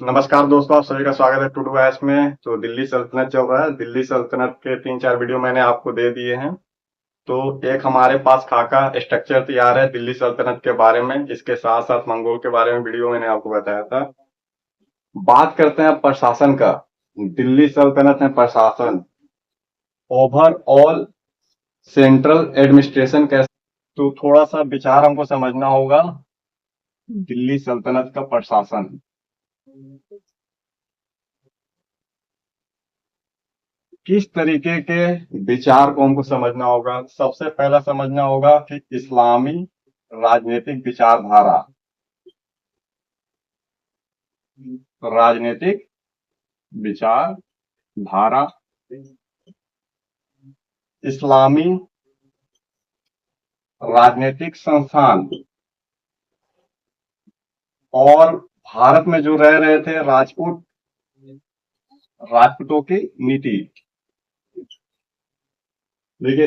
नमस्कार दोस्तों, आप सभी का स्वागत है टू डू ऐश में। तो दिल्ली सल्तनत चल रहा है। दिल्ली सल्तनत के 3-4 वीडियो मैंने आपको दे दिए हैं। तो एक हमारे पास खाका स्ट्रक्चर तैयार है दिल्ली सल्तनत के बारे में। इसके साथ साथ मंगोल के बारे में वीडियो मैंने आपको बताया था। बात करते हैं प्रशासन का। दिल्ली सल्तनत में प्रशासन ओवरऑल सेंट्रल एडमिनिस्ट्रेशन कैसे, तो थोड़ा सा विचार हमको समझना होगा। दिल्ली सल्तनत का प्रशासन किस तरीके के विचार को हमको समझना होगा। सबसे पहला समझना होगा कि इस्लामी राजनीतिक विचारधारा, राजनीतिक विचारधारा, इस्लामी राजनीतिक संस्थान और भारत में जो रह रहे थे राजपूतों की नीति। देखिए,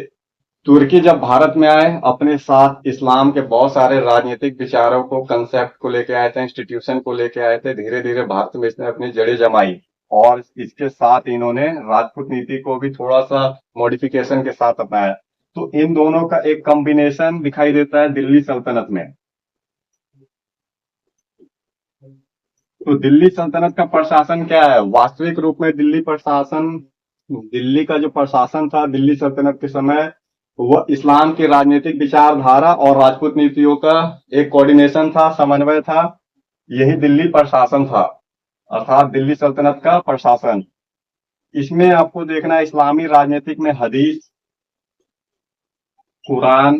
तुर्की जब भारत में आए, अपने साथ इस्लाम के बहुत सारे राजनीतिक विचारों को, कंसेप्ट को लेके आए थे, इंस्टीट्यूशन को लेके आए थे। धीरे धीरे भारत में इसने अपनी जड़ें जमाई और इसके साथ इन्होंने राजपूत नीति को भी थोड़ा सा मॉडिफिकेशन के साथ अपनाया। तो इन दोनों का एक कॉम्बिनेशन दिखाई देता है दिल्ली सल्तनत में। तो दिल्ली सल्तनत का प्रशासन क्या है? वास्तविक रूप में दिल्ली का जो प्रशासन था दिल्ली सल्तनत के समय, वह इस्लाम की राजनीतिक विचारधारा और राजपूत नीतियों का एक कोऑर्डिनेशन था, समन्वय था। यही दिल्ली प्रशासन था, अर्थात दिल्ली सल्तनत का प्रशासन। इसमें आपको देखना है, इस्लामी राजनीतिक में हदीस, कुरान,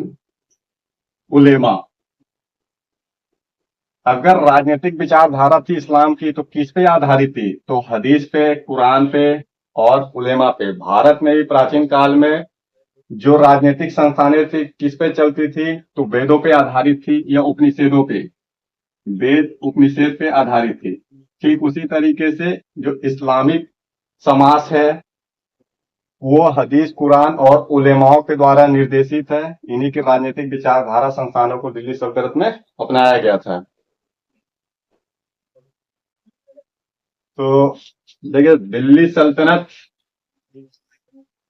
उलेमा। अगर राजनीतिक विचारधारा थी इस्लाम की तो किस पे आधारित थी? तो हदीस पे, कुरान पे और उलेमा पे। भारत में भी प्राचीन काल में जो राजनीतिक संस्थानें थी किस पे चलती थी? तो वेदों पे आधारित थी या उपनिषेदों पे। वेद उपनिषेद पे आधारित थी। ठीक उसी तरीके से जो इस्लामिक समाज है वो हदीस, कुरान और उलेमाओं के द्वारा निर्देशित है। इन्हीं की राजनीतिक विचारधारा संस्थानों को दिल्ली सल्तनत में अपनाया गया था। तो देखिए, दिल्ली सल्तनत,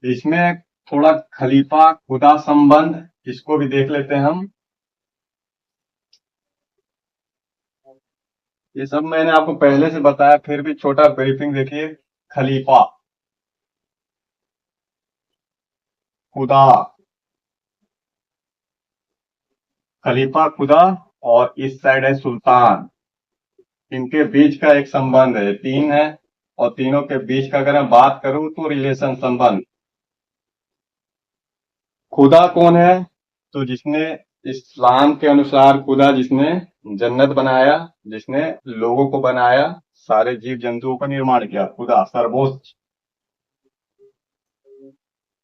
इसमें थोड़ा खलीफा खुदा संबंध, इसको भी देख लेते हैं हम। ये सब मैंने आपको पहले से बताया, फिर भी छोटा ब्रीफिंग देखिए। खलीफा, खुदा, खलीफा खुदा, और इस साइड है सुल्तान। इनके बीच का एक संबंध है, तीन है। और तीनों के बीच का अगर मैं बात करूं तो रिलेशन, संबंध। खुदा कौन है? तो जिसने, इस्लाम के अनुसार खुदा जिसने जन्नत बनाया, जिसने लोगों को बनाया, सारे जीव जंतुओं का निर्माण किया, खुदा सर्वोच्च।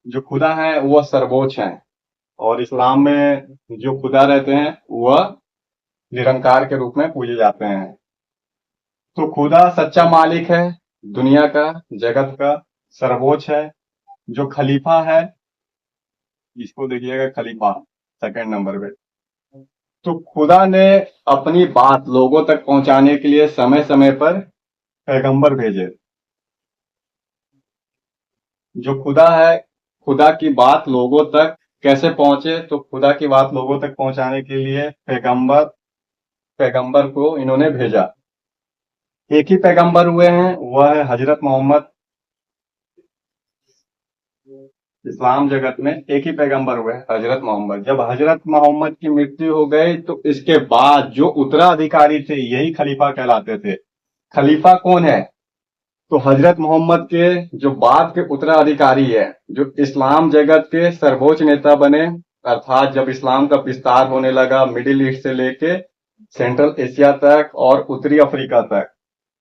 जो खुदा है वह सर्वोच्च है। और इस्लाम में जो खुदा रहते हैं वह निरंकार के रूप में पूजे जाते हैं। तो खुदा सच्चा मालिक है दुनिया का, जगत का, सर्वोच्च है। जो खलीफा है, इसको देखिएगा, खलीफा सेकंड नंबर पे। तो खुदा ने अपनी बात लोगों तक पहुंचाने के लिए समय समय पर पैगंबर भेजे। जो खुदा है, खुदा की बात लोगों तक कैसे पहुंचे? तो खुदा की बात लोगों तक पहुंचाने के लिए पैगंबर पैगंबर को इन्होंने भेजा। एक ही पैगंबर हुए हैं, वह है हजरत मोहम्मद। इस्लाम जगत में एक ही पैगंबर हुए हैं, हजरत मोहम्मद। जब हजरत मोहम्मद की मृत्यु हो गई तो इसके बाद जो उत्तराधिकारी थे यही खलीफा कहलाते थे। खलीफा कौन है? तो हजरत मोहम्मद के जो बाद के उत्तराधिकारी है, जो इस्लाम जगत के सर्वोच्च नेता बने, अर्थात जब इस्लाम का विस्तार होने लगा मिडिल ईस्ट से लेके सेंट्रल एशिया तक और उत्तरी अफ्रीका तक,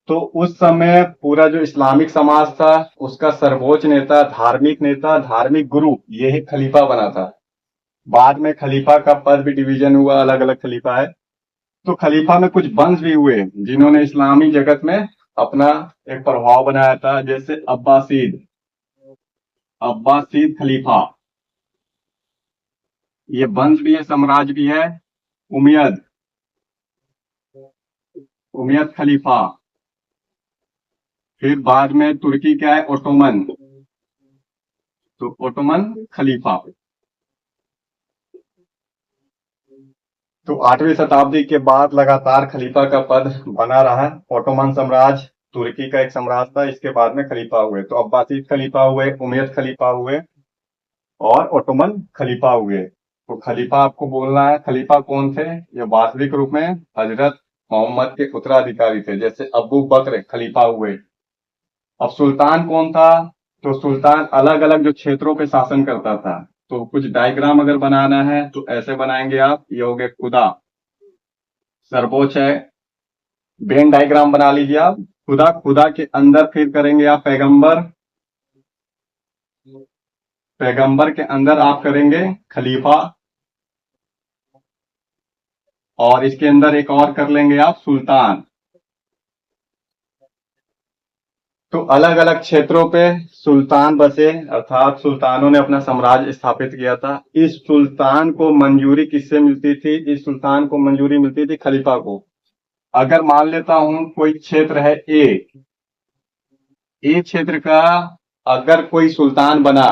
तो उस समय पूरा जो इस्लामिक समाज था उसका सर्वोच्च नेता, धार्मिक नेता, धार्मिक गुरु, यही खलीफा बना था। बाद में खलीफा का पद भी डिवीजन हुआ, अलग अलग खलीफा है। तो खलीफा में कुछ वंश भी हुए जिन्होंने इस्लामी जगत में अपना एक प्रभाव बनाया था, जैसे अब्बासीद, अब्बासीद खलीफा, ये वंश भी है, साम्राज्य भी है। उमयद, उमयद खलीफा, फिर बाद में तुर्की क्या है, ओटोमन, तो ओटोमन खलीफा। तो 8वीं शताब्दी के बाद लगातार खलीफा का पद बना रहा। ओटोमन साम्राज्य तुर्की का एक साम्राज्य था, इसके बाद में खलीफा हुए, तो अब्बासीद खलीफा हुए, उमैयद खलीफा हुए और ओटोमन खलीफा हुए। तो खलीफा आपको बोलना है, खलीफा कौन थे, ये वास्तविक रूप में हजरत मोहम्मद के उत्तराधिकारी थे, जैसे अबू बकर खलीफा हुए। अब सुल्तान कौन था, तो सुल्तान अलग अलग जो क्षेत्रों पे शासन करता था। तो कुछ डायग्राम अगर बनाना है तो ऐसे बनाएंगे आप, ये हो गए खुदा, सर्वोच्च है, वेन डायग्राम बना लीजिए आप, खुदा, खुदा के अंदर फिर करेंगे आप पैगंबर, पैगंबर के अंदर आप करेंगे खलीफा, और इसके अंदर एक और कर लेंगे आप सुल्तान। तो अलग अलग क्षेत्रों पे सुल्तान बसे, अर्थात सुल्तानों ने अपना साम्राज्य स्थापित किया था। इस सुल्तान को मंजूरी किससे मिलती थी, इस सुल्तान को मंजूरी मिलती थी खलीफा को। अगर मान लेता हूं कोई क्षेत्र है ए क्षेत्र का अगर कोई सुल्तान बना,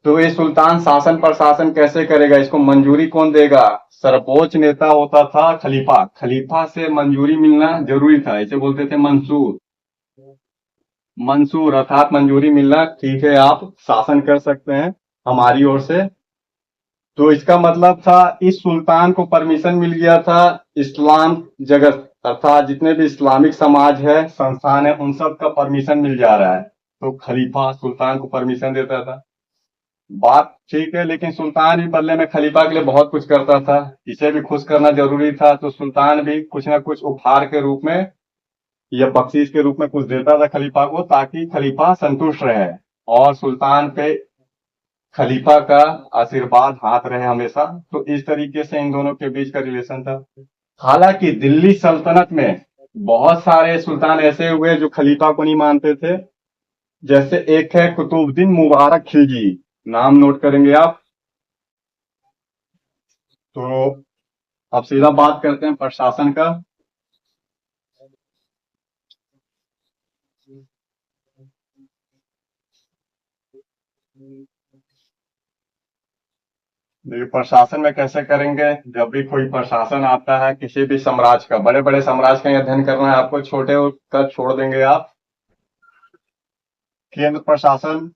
तो ये सुल्तान शासन प्रशासन कैसे करेगा, इसको मंजूरी कौन देगा, सर्वोच्च नेता होता था खलीफा। खलीफा से मंजूरी मिलना जरूरी था, इसे बोलते थे मंसूर। मंसूर अर्थात मंजूरी मिलना, ठीक है आप शासन कर सकते हैं हमारी ओर से। तो इसका मतलब था इस सुल्तान को परमिशन मिल गया था इस्लाम जगत, अर्थात जितने भी इस्लामिक समाज है, संस्थान है, उन सब का परमिशन मिल जा रहा है। तो खलीफा सुल्तान को परमिशन देता था। बात ठीक है, लेकिन सुल्तान भी बदले में खलीफा के लिए बहुत कुछ करता था, इसे भी खुश करना जरूरी था। तो सुल्तान भी कुछ ना कुछ उपहार के रूप में या बख्शीश के रूप में कुछ देता था खलीफा को, ताकि खलीफा संतुष्ट रहे और सुल्तान पे खलीफा का आशीर्वाद हाथ रहे हमेशा। तो इस तरीके से इन दोनों के बीच का रिलेशन था। हालांकि दिल्ली सल्तनत में बहुत सारे सुल्तान ऐसे हुए जो खलीफा को नहीं मानते थे। जैसे एक है कुतुबुद्दीन मुबारक खिलजी, नाम नोट करेंगे आप। तो अब सीधा बात करते हैं प्रशासन का। देखिए प्रशासन में कैसे करेंगे, जब भी कोई प्रशासन आता है किसी भी साम्राज्य का, बड़े बड़े साम्राज्य का अध्ययन करना है आपको, छोटे का छोड़ देंगे आप। केंद्र प्रशासन,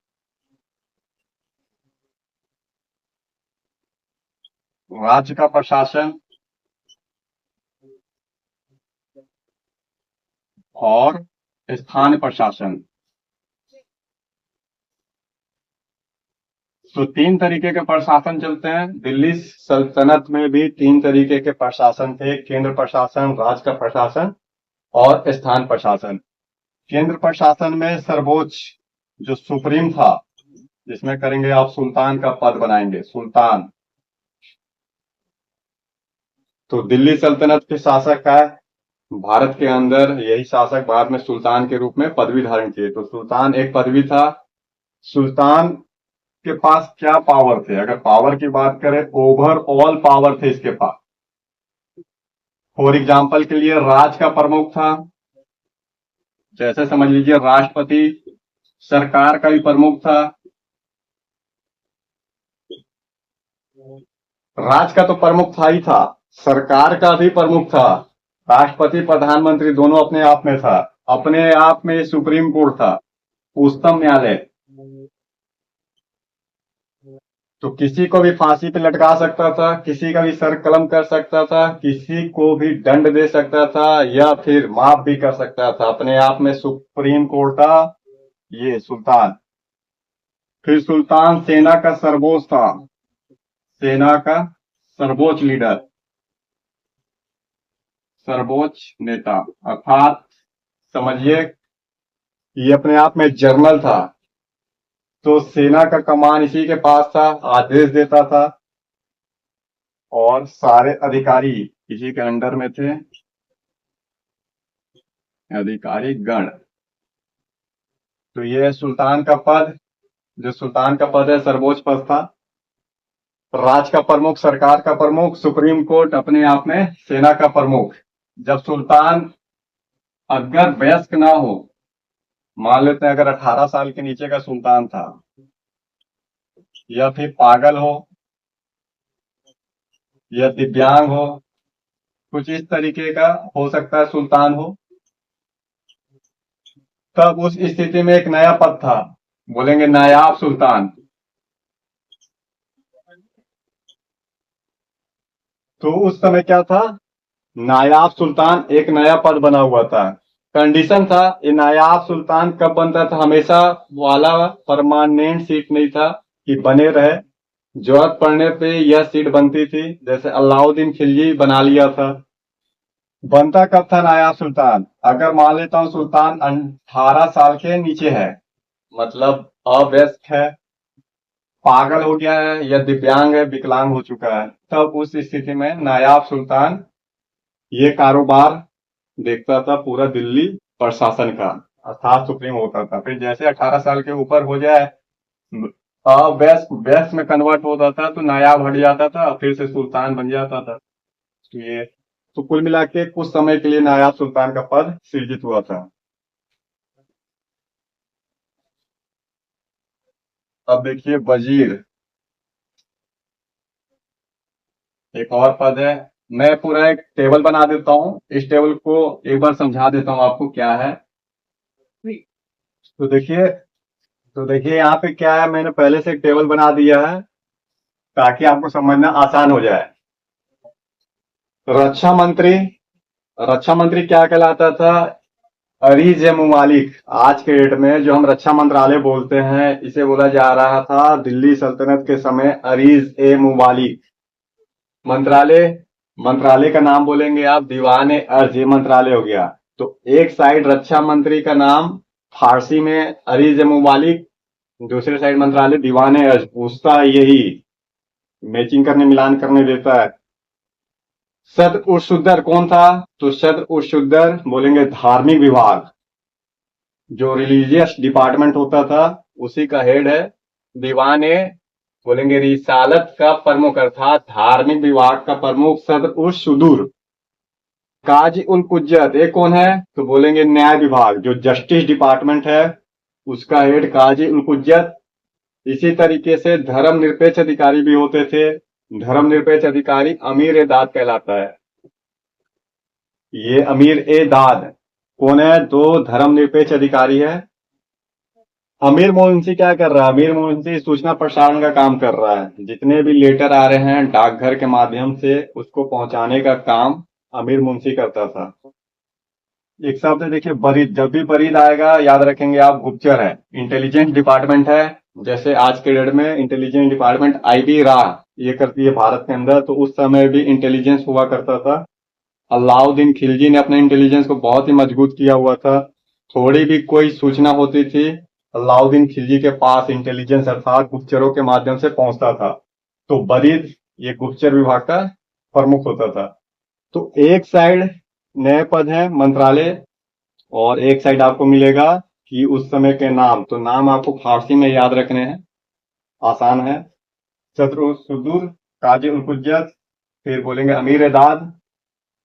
राज्य का प्रशासन और स्थानीय प्रशासन। तो 3 तरीके के प्रशासन चलते हैं। दिल्ली सल्तनत में भी 3 तरीके के प्रशासन थे, केंद्र प्रशासन, राज्य का प्रशासन और स्थान प्रशासन। केंद्र प्रशासन में सर्वोच्च जो सुप्रीम था, जिसमें करेंगे आप सुल्तान का पद बनाएंगे, सुल्तान। तो दिल्ली सल्तनत के शासक का भारत के अंदर यही शासक बाद में सुल्तान के रूप में पदवी धारण किए। तो सुल्तान एक पदवी था। सुल्तान के पास क्या पावर थे, अगर पावर की बात करें, ओवरऑल पावर थे इसके पास। फॉर एग्जाम्पल के लिए राज का प्रमुख था, जैसे समझ लीजिए राष्ट्रपति, सरकार का भी प्रमुख था। राज का तो प्रमुख था ही था, सरकार का भी प्रमुख था। राष्ट्रपति प्रधानमंत्री दोनों अपने आप में था, अपने आप में सुप्रीम कोर्ट था, उच्चतम न्यायालय। तो किसी को भी फांसी पे लटका सकता था, किसी का भी सर कलम कर सकता था, किसी को भी दंड दे सकता था या फिर माफ भी कर सकता था, अपने आप में सुप्रीम कोर्ट था ये सुल्तान। फिर सुल्तान सेना का सर्वोच्च था, सेना का सर्वोच्च लीडर, सर्वोच्च नेता, अर्थात समझिए ये अपने आप में जनरल था। तो सेना का कमान इसी के पास था, आदेश देता था और सारे अधिकारी इसी के अंडर में थे, अधिकारी गण। तो ये सुल्तान का पद, जो सुल्तान का पद है सर्वोच्च पद था। राज का प्रमुख, सरकार का प्रमुख, सुप्रीम कोर्ट, अपने आप में सेना का प्रमुख। जब सुल्तान अगर वयस्क ना हो मान लेते हैं अगर 18 साल के नीचे का सुल्तान था, या फिर पागल हो, या दिव्यांग हो, कुछ इस तरीके का हो सकता है सुल्तान हो, तब उस स्थिति में एक नया पद था, बोलेंगे नायाब सुल्तान। तो उस समय क्या था, नायाब सुल्तान एक नया पद बना हुआ था। कंडीशन था, ये नायाब सुल्तान कब बनता था, हमेशा वाला परमानेंट सीट नहीं था कि बने रहे, जरूरत पड़ने पे यह सीट बनती थी। जैसे अलाउद्दीन खिलजी बना लिया था। बनता कब था नायाब सुल्तान, अगर मान लेता हूँ सुल्तान 18 साल के नीचे है, मतलब अवयस्क है, पागल हो गया है, या दिव्यांग है, विकलांग हो चुका है, तब उस स्थिति में नायाब सुल्तान ये कारोबार देखता था पूरा दिल्ली प्रशासन का, अर्थात सुप्रीम होता था। फिर जैसे 18 साल के ऊपर हो जाए, अवयस्क व्यस्क में कन्वर्ट होता था, तो नायाब हट जाता था, फिर से सुल्तान बन जाता था। तो ये, तो कुल मिला के कुछ समय के लिए नायाब सुल्तान का पद सृजित हुआ था। अब देखिए वजीर, एक और पद है। मैं पूरा एक टेबल बना देता हूँ, इस टेबल को एक बार समझा देता हूँ आपको क्या है। तो देखिए, यहाँ पे क्या है, मैंने पहले से एक टेबल बना दिया है ताकि आपको समझना आसान हो जाए। रक्षा मंत्री, रक्षा मंत्री क्या कहलाता था, अरीज ए मुमालिक। आज के डेट में जो हम रक्षा मंत्रालय बोलते हैं, इसे बोला जा रहा था दिल्ली सल्तनत के समय अरीज ए मुमालिक मंत्रालय। मंत्रालय का नाम बोलेंगे आप दीवान ए अर्ज, ये मंत्रालय हो गया। तो एक साइड रक्षा मंत्री का नाम फारसी में अरीज ए मुमालिक, दूसरे साइड मंत्रालय दीवान ए अर्ज, पूछता है यही, मैचिंग करने मिलान करने देता है। सदर उर शुद्दर कौन था, तो सदर उर शुद्दर बोलेंगे धार्मिक विभाग, जो रिलीजियस डिपार्टमेंट होता था उसी का हेड है। दीवान ए बोलेंगे रिसालत का प्रमुख, अर्थात धार्मिक विभाग का प्रमुख सदर उर सुदूर। काजी उल कुज्जत ये कौन है, तो बोलेंगे न्याय विभाग, जो जस्टिस डिपार्टमेंट है उसका हेड काजी उल कुज्जत। इसी तरीके से धर्मनिरपेक्ष अधिकारी भी होते थे। धर्मनिरपेक्ष अधिकारी अमीर ए दाद कहलाता है। ये अमीर ए दाद कौन है, दो धर्मनिरपेक्ष अधिकारी है। अमीर मुंशी क्या कर रहा है, अमीर मुंशी सूचना प्रसारण का काम कर रहा है। जितने भी लेटर आ रहे हैं डाकघर के माध्यम से, उसको पहुंचाने का काम अमीर मुंशी करता था। एक शब्द है देखिए बरीद, जब भी बरीद आएगा याद रखेंगे आप, गुप्तचर है, इंटेलिजेंस डिपार्टमेंट है। जैसे आज के डेट में इंटेलिजेंस डिपार्टमेंट आईबी रा ये करती है भारत के अंदर, तो उस समय भी इंटेलिजेंस हुआ करता था। अलाउद्दीन खिलजी ने अपने इंटेलिजेंस को बहुत ही मजबूत किया हुआ था। थोड़ी भी कोई सूचना होती थी, अलाउद्दीन खिलजी के पास इंटेलिजेंस अर्थात गुप्तचरों के माध्यम से पहुंचता था। तो बरीद ये गुप्तचर विभाग का प्रमुख होता था। तो एक साइड नए पद है मंत्रालय, और एक साइड आपको मिलेगा कि उस समय के नाम, तो नाम आपको फारसी में याद रखने हैं, आसान है। शत्रु सुदूर, काजी उल कुज्जत, फिर बोलेंगे अमीर एदाद,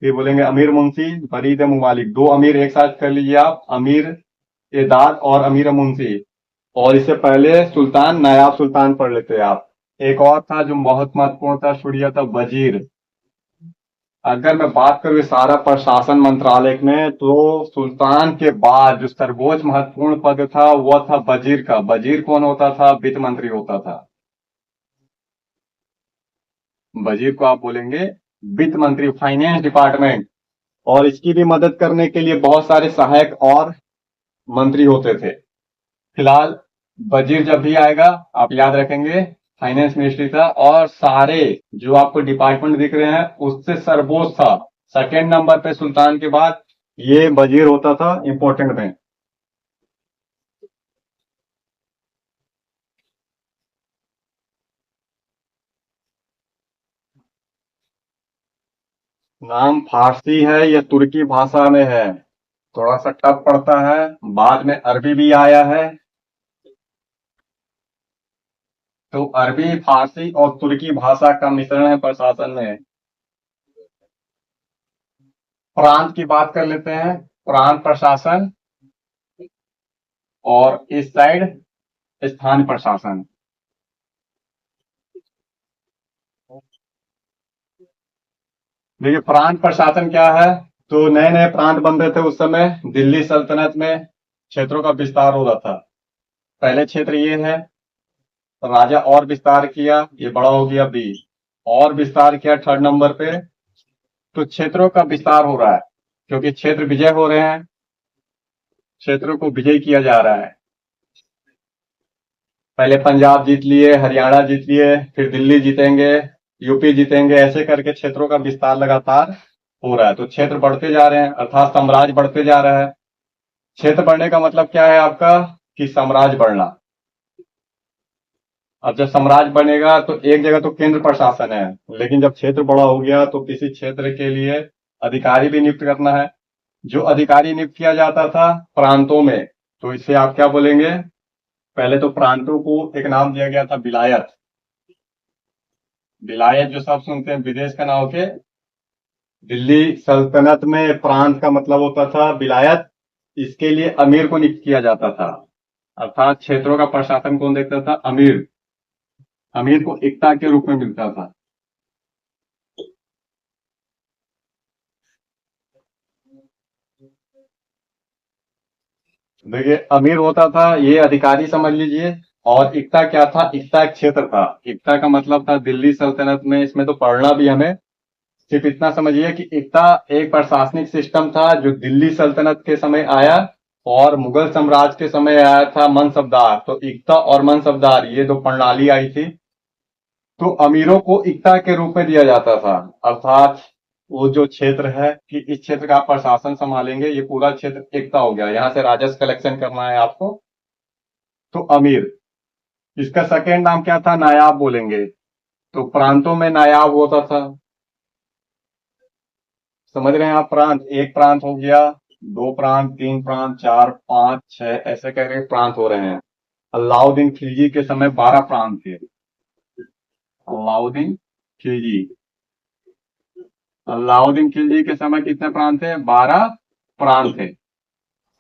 फिर बोलेंगे अमीर मुंशी, फरीद मुमालिक। दो अमीर एक साथ कर लीजिए आप, अमीर एदाद और अमीर मुंशी। और इससे पहले सुल्तान नायाब सुल्तान पढ़ लेते आप। एक और था जो बहुत महत्वपूर्ण था, छुड़िया था वजीर। अगर मैं बात करूं सारा प्रशासन मंत्रालय में, तो सुल्तान के बाद जो सर्वोच्च महत्वपूर्ण पद था वह था वजीर का। वजीर कौन होता था, वित्त मंत्री होता था। वजीर को आप बोलेंगे वित्त मंत्री, फाइनेंस डिपार्टमेंट। और इसकी भी मदद करने के लिए बहुत सारे सहायक और मंत्री होते थे। फिलहाल वजीर जब भी आएगा आप याद रखेंगे फाइनेंस मिनिस्ट्री था, और सारे जो आपको डिपार्टमेंट दिख रहे हैं उससे सर्वोच्च था, सेकेंड नंबर पे सुल्तान के बाद ये वजीर होता था इंपॉर्टेंट में। नाम फारसी है या तुर्की भाषा में है, थोड़ा सा टफ पड़ता है। बाद में अरबी भी आया है। तो अरबी, फारसी और तुर्की भाषा का मिश्रण है प्रशासन में। प्रांत की बात कर लेते हैं, प्रांत प्रशासन। और इस साइड स्थानीय प्रशासन। देखिए प्रांत प्रशासन क्या है, तो नए नए प्रांत बन रहे थे उस समय दिल्ली सल्तनत में, क्षेत्रों का विस्तार हो रहा था। पहले क्षेत्र ये है, राजा और विस्तार किया, ये बड़ा हो गया बी, और विस्तार किया थर्ड नंबर पे, तो क्षेत्रों का विस्तार हो रहा है क्योंकि क्षेत्र विजय हो रहे हैं, क्षेत्रों को विजय किया जा रहा है। पहले पंजाब जीत लिए, हरियाणा जीत लिए, फिर दिल्ली जीतेंगे, यूपी जीतेंगे, ऐसे करके क्षेत्रों का विस्तार लगातार हो रहा है। तो क्षेत्र बढ़ते जा रहे हैं अर्थात साम्राज्य बढ़ते जा रहा है। क्षेत्र बढ़ने का मतलब क्या है आपका, कि साम्राज्य बढ़ना। अब जब साम्राज्य बनेगा तो एक जगह तो केंद्र प्रशासन है, लेकिन जब क्षेत्र बड़ा हो गया तो किसी क्षेत्र के लिए अधिकारी भी नियुक्त करना है। जो अधिकारी नियुक्त किया जाता था प्रांतों में, तो इसे आप क्या बोलेंगे, पहले तो प्रांतों को एक नाम दिया गया था विलायत। विलायत जो सब सुनते हैं विदेश का नाम के, दिल्ली सल्तनत में प्रांत का मतलब होता था विलायत। इसके लिए अमीर को नियुक्त किया जाता था, अर्थात क्षेत्रों का प्रशासन कौन देखता था, अमीर। अमीर को एकता के रूप में मिलता था। देखिए अमीर होता था ये अधिकारी समझ लीजिए, और इक्ता क्या था, इक्ता एक क्षेत्र था। इक्ता का मतलब था दिल्ली सल्तनत में, इसमें तो पढ़ना भी हमें, सिर्फ इतना समझिए कि इक्ता एक प्रशासनिक सिस्टम था जो दिल्ली सल्तनत के समय आया और मुगल साम्राज्य के समय आया था मनसबदार। तो इक्ता और मनसबदार ये दो प्रणाली आई थी, तो अमीरों को इक्ता के रूप में दिया जाता था, अर्थात वो जो क्षेत्र है कि इस क्षेत्र का आप प्रशासन संभालेंगे, ये पूरा क्षेत्र इक्ता हो गया, यहाँ से राजस्व कलेक्शन करना है आपको, तो अमीर। इसका सेकेंड नाम क्या था, नायाब बोलेंगे। तो प्रांतों में नायाब होता था, समझ रहे हैं आप, प्रांत एक प्रांत हो गया, दो प्रांत, तीन प्रांत, चार, पांच, छह, ऐसे करके प्रांत हो रहे हैं। अलाउद्दीन खिलजी के समय 12 प्रांत थे। अलाउद्दीन खिलजी, अलाउद्दीन खिलजी के समय कितने प्रांत थे, 12 प्रांत थे।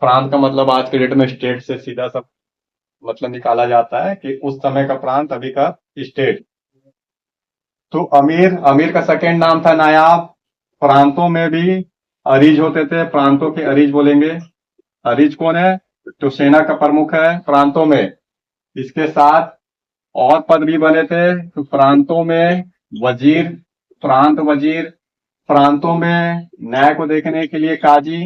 प्रांत का मतलब आज के डेट में स्टेट से सीधा सब मतलब निकाला जाता है कि उस समय का प्रांत अभी का स्टेट। तो अमीर, अमीर का सेकेंड नाम था नायाब। प्रांतों में भी अरीज होते थे, प्रांतों के अरीज बोलेंगे। अरीज कौन है, तो सेना का प्रमुख है प्रांतों में। इसके साथ और पद भी बने थे, तो प्रांतों में वजीर, प्रांत वजीर, प्रांतों में न्याय को देखने के लिए काजी,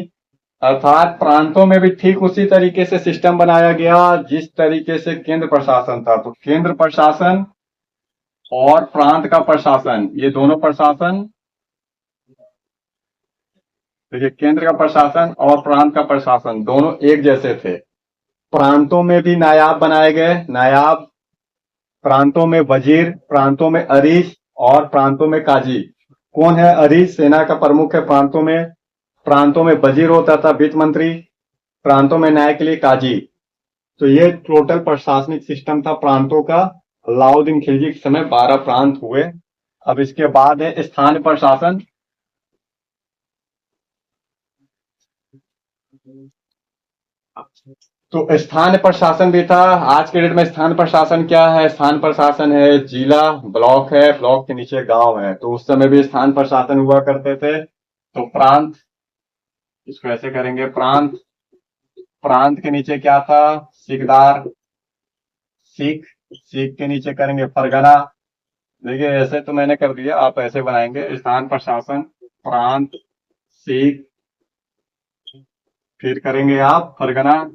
अर्थात प्रांतों में भी ठीक उसी तरीके से सिस्टम बनाया गया जिस तरीके से केंद्र प्रशासन था। तो केंद्र प्रशासन और प्रांत का प्रशासन, ये दोनों प्रशासन, देखिए केंद्र का प्रशासन और प्रांत का प्रशासन दोनों एक जैसे थे। प्रांतों में भी नायाब बनाए गए, नायाब, प्रांतों में वजीर, प्रांतों में अरीस और प्रांतों में काजी। कौन है अरीस, सेना का प्रमुख है प्रांतों में। प्रांतों में वजीर होता था वित्त मंत्री, प्रांतों में न्याय के लिए काजी। तो ये टोटल प्रशासनिक सिस्टम था प्रांतों का। अलाउद्दीन खिलजी के समय 12 प्रांत हुए। अब इसके बाद है स्थानीय प्रशासन। तो स्थानीय प्रशासन भी था। आज के डेट में स्थानीय प्रशासन क्या है, स्थानीय प्रशासन है जिला, ब्लॉक है, ब्लॉक के नीचे गांव है। तो उस समय भी स्थानीय प्रशासन हुआ करते थे। तो प्रांत, इसको ऐसे करेंगे प्रांत, प्रांत के नीचे क्या था, सिकदार, सिख, सिख के नीचे करेंगे परगना। देखिए ऐसे तो मैंने कर दिया, आप ऐसे बनाएंगे, स्थान प्रशासन, प्रांत, सिख, फिर करेंगे आप परगना,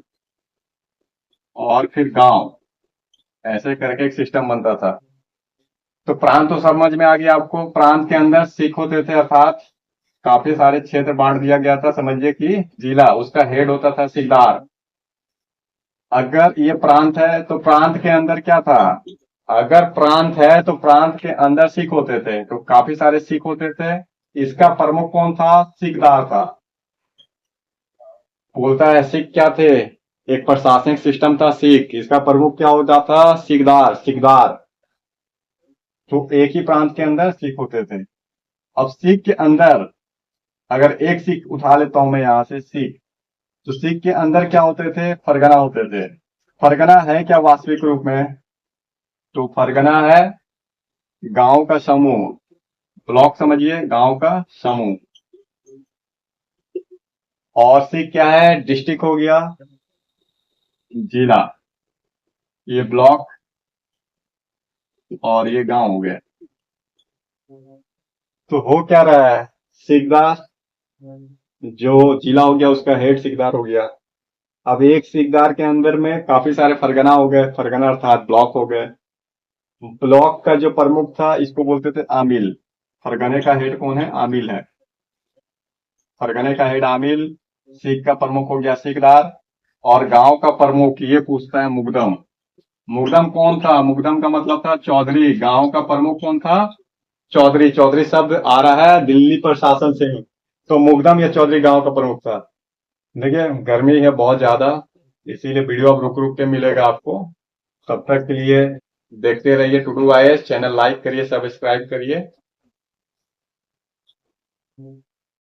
और फिर गांव, ऐसे करके एक सिस्टम बनता था। तो प्रांत तो समझ में आ गया आपको। प्रांत के अंदर सिख होते थे, अर्थात काफी सारे क्षेत्र बांट दिया गया था, समझिए कि जिला, उसका हेड होता था सिकदार। अगर ये प्रांत है तो प्रांत के अंदर क्या था, अगर प्रांत है तो प्रांत के अंदर सिख होते थे, तो काफी सारे सिख होते थे। इसका प्रमुख कौन था, सिकदार था। बोलता है सिख क्या थे, एक प्रशासनिक सिस्टम था सिख, इसका प्रमुख क्या होता था, सिकदार, सिकदार। तो एक ही प्रांत के अंदर सिख होते थे। अब सिख के अंदर अगर एक सिख उठा लेता हूं मैं यहां से, सिख, तो सिख के अंदर क्या होते थे? फरगना होते थे। फरगना है क्या वास्तविक रूप में? तो फरगना है गांव का समूह। ब्लॉक समझिए, गांव का समूह। और सिख क्या है? डिस्ट्रिक्ट हो गया, जिला। ये ब्लॉक और ये गांव हो गया। तो हो क्या रहा है? सिकदार, जो जिला हो गया उसका हेड सिकदार हो गया। अब एक सिकदार के अंदर में काफी सारे फरगना हो गए, फरगना अर्थात ब्लॉक हो गए। ब्लॉक का जो प्रमुख था इसको बोलते थे आमिल। फरगने का हेड कौन है? आमिल है। फरगने का हेड आमिल, सिख का प्रमुख हो गया सिकदार, और गांव का प्रमुख ये पूछता है मुकदम। मुकदम कौन था? मुकदम का मतलब था चौधरी। गांव का प्रमुख कौन था? चौधरी। चौधरी शब्द आ रहा है दिल्ली प्रशासन से ही। तो मुकदम या चौधरी गांव का प्रमुख था। देखिए गर्मी है बहुत ज्यादा, इसीलिए वीडियो अब रुक रुक के मिलेगा आपको। तब तक के लिए देखते रहिए टुडू आईएएस। चैनल लाइक करिए, सब्सक्राइब करिए।